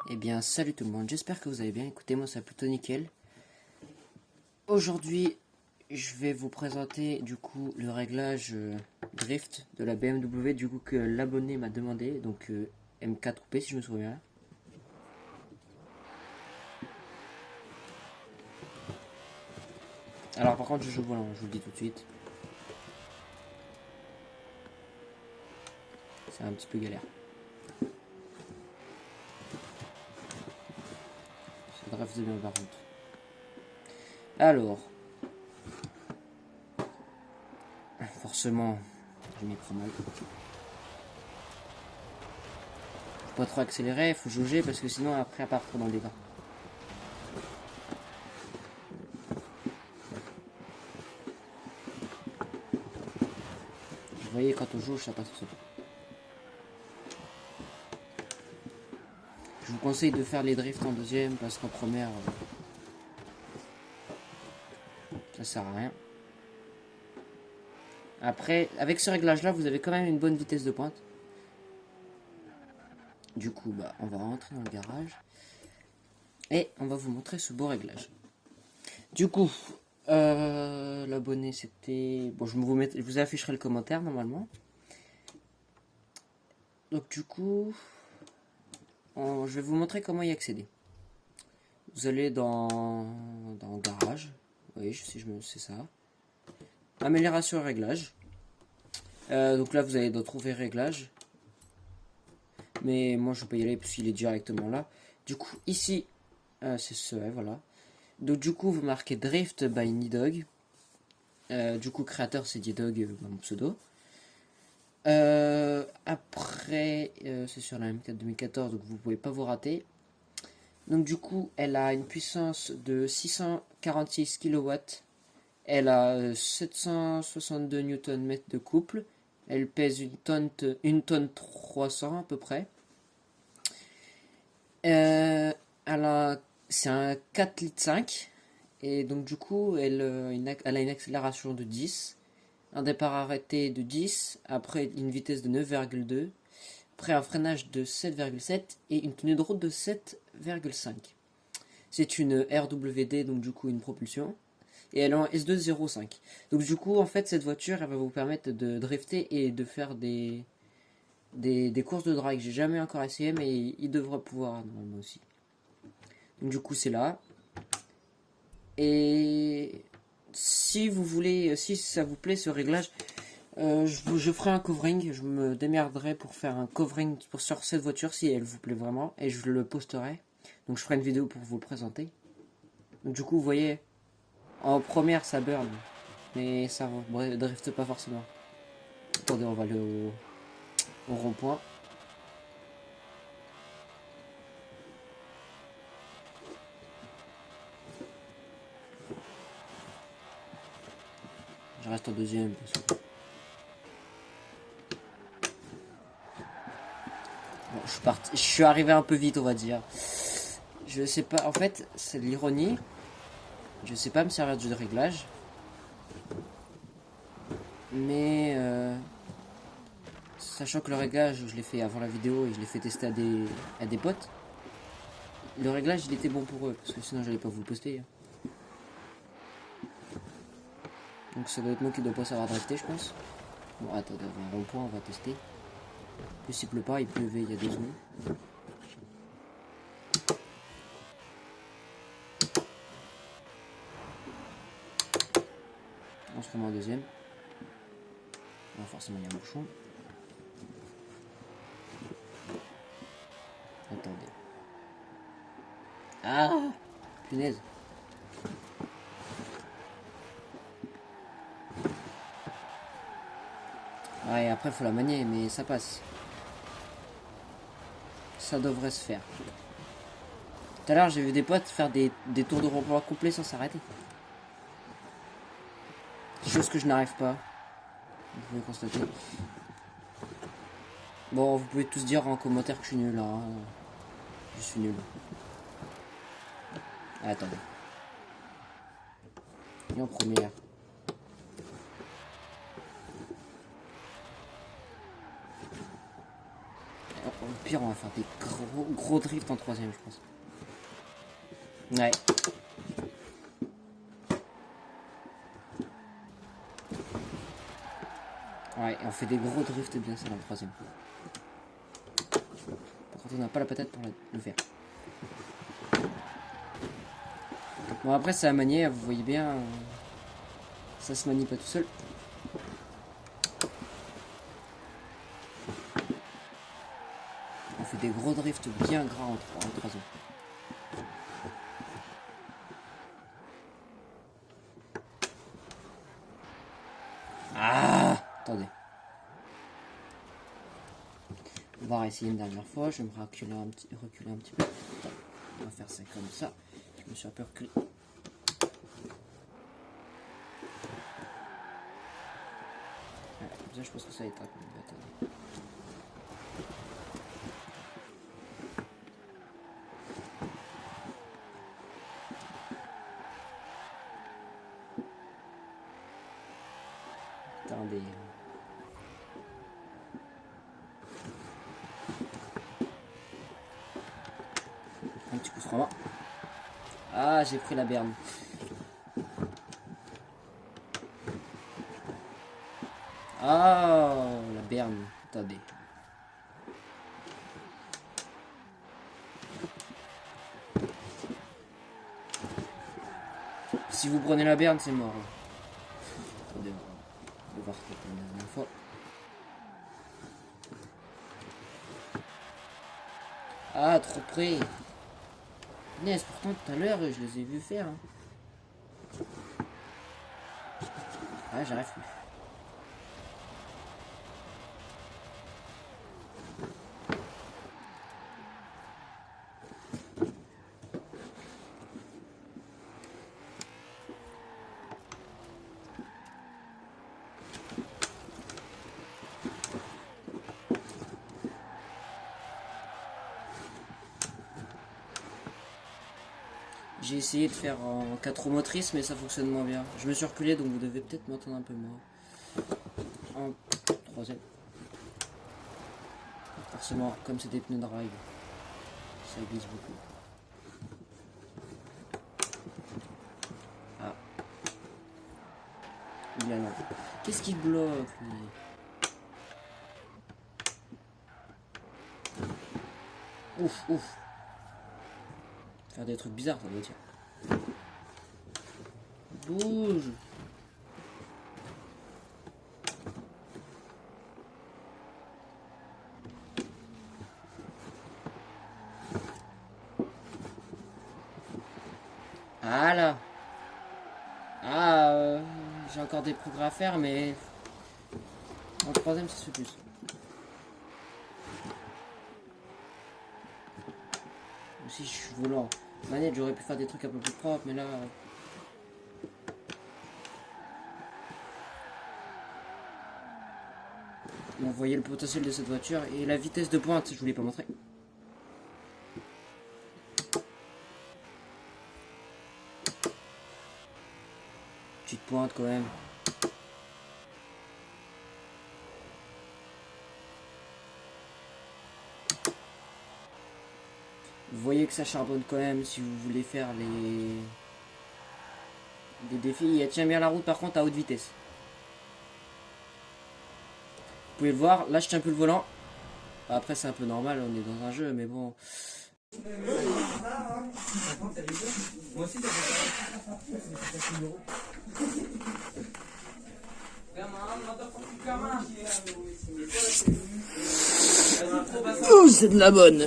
Eh bien, salut tout le monde, j'espère que vous allez bien. Écoutez, moi ça va plutôt nickel. Aujourd'hui, je vais vous présenter du coup le réglage drift de la BMW du coup que l'abonné m'a demandé, donc M4 si je me souviens. Alors par contre, je joue au volant, je vous le dis tout de suite. C'est un petit peu galère. Ça drift bien par contre. Alors, forcément, je m'y prends mal. Faut pas trop accélérer, faut jauger parce que sinon après à part trop dans le dégât. Vous voyez, quand on jauge, ça passe tout seul. Je vous conseille de faire les drifts en deuxième parce qu'en première, ça sert à rien. Après, avec ce réglage là, vous avez quand même une bonne vitesse de pointe. Du coup, on va rentrer dans le garage et on va vous montrer ce beau réglage. Du coup, l'abonné c'était... Bon, je vous afficherai le commentaire normalement. Donc du coup, je vais vous montrer comment y accéder. Vous allez dans garage. Oui, c'est ça. Amélioration et réglage. Donc là, vous allez trouver réglage. Mais moi, je ne vais pas y aller parce qu'il est directement là. Du coup, ici, c'est ce, voilà. Donc du coup, vous marquez Drift by Nidog. Du coup, créateur, c'est Nidog, mon pseudo. Après, c'est sur la M4 2014, donc vous pouvez pas vous rater. Donc du coup, elle a une puissance de 646 kW. Elle a 762 Nm de couple. Elle pèse une tonne 300 à peu près. C'est un 4 litres 5. Et donc du coup, elle a une accélération de 10. Un départ arrêté de 10. Après une vitesse de 9,2. Après un freinage de 7,7. Et une tenue de route de 7,5. C'est une RWD, donc du coup une propulsion. Et elle est en S2.05. Donc du coup, en fait, cette voiture, elle va vous permettre de drifter et de faire des courses de drag. J'ai jamais encore essayé, mais il devrait pouvoir normalement aussi. Donc du coup, c'est là. Et si vous voulez, si ça vous plaît ce réglage, je ferai un covering. Je me démerderai pour faire un covering sur cette voiture si elle vous plaît vraiment. Et je le posterai. Donc je ferai une vidéo pour vous le présenter. Donc du coup, vous voyez, en première, ça burn. Mais ça ne drifte pas forcément. Attendez, on va aller au rond-point. Je reste en deuxième. Bon, je suis arrivé un peu vite, on va dire. Je sais pas, en fait, c'est l'ironie. Je sais pas me servir du réglage. Mais sachant que le réglage, je l'ai fait avant la vidéo et je l'ai fait tester à des potes. Le réglage, il était bon pour eux, parce que sinon, j'allais pas vous le poster. Donc ça doit être moi qui dois pas savoir drifter, je pense. Bon, attendez, on va un rond-point, on va tester. En plus, il pleut pas, il pleuvait il y a 2 secondes. On se remet en deuxième. Bon, forcément, il y a un bouchon. Attendez. Ah, punaise. Ouais, après, faut la manier, mais ça passe. Ça devrait se faire. Tout à l'heure, j'ai vu des potes faire des tours de rond-point complets sans s'arrêter. Chose que je n'arrive pas. Vous pouvez constater. Bon, vous pouvez tous dire en commentaire que je suis nul. Hein. Je suis nul. Ah, attendez. Et en première. Au pire, on va faire des gros drifts en troisième, je pense. Ouais. Ouais, et on fait des gros drifts bien ça dans le troisième. Par contre, on n'a pas la patate pour le faire. Bon, après, c'est à manier, vous voyez bien. Ça se manie pas tout seul. On fait des gros drifts bien gras en troisième. Ah, attendez. On va essayer une dernière fois. Je vais me reculer un petit peu. Attends, on va faire ça comme ça. Je me suis un peu reculé. Voilà, comme ça, je pense que ça va être un peu mieux. Attendez. Attendez. Un petit coup franc. Ah, j'ai pris la berne. Ah, la berne. Attendez. Si vous prenez la berne, c'est mort. Attendez, on va voir une dernière fois. Ah, trop près. Yes, pourtant tout à l'heure, je les ai vus faire. Hein. Ah, j'arrive plus. J'ai essayé de faire en 4 roues motrices, mais ça fonctionne moins bien. Je me suis reculé, donc vous devez peut-être m'entendre un peu moins. En troisième. Forcément, comme c'est des pneus de rail, ça glisse beaucoup. Ah. Il a lent. Qu'est-ce qui bloque, lui? Ouf, ouf. Faire des trucs bizarres, ça doit dire. Bouge. Ah là. Ah, j'ai encore des progrès à faire, mais en troisième, ça se fait plus. Aussi, je suis volant. Manette, j'aurais pu faire des trucs un peu plus propres, mais là. Vous voyez le potentiel de cette voiture et la vitesse de pointe, je voulais pas montrer. Petite pointe quand même. Vous voyez que ça charbonne quand même si vous voulez faire des défis. Elle tient bien la route par contre à haute vitesse. Vous pouvez le voir, là je tiens plus le volant. Après c'est un peu normal, on est dans un jeu, mais bon. Oh, c'est de la bonne.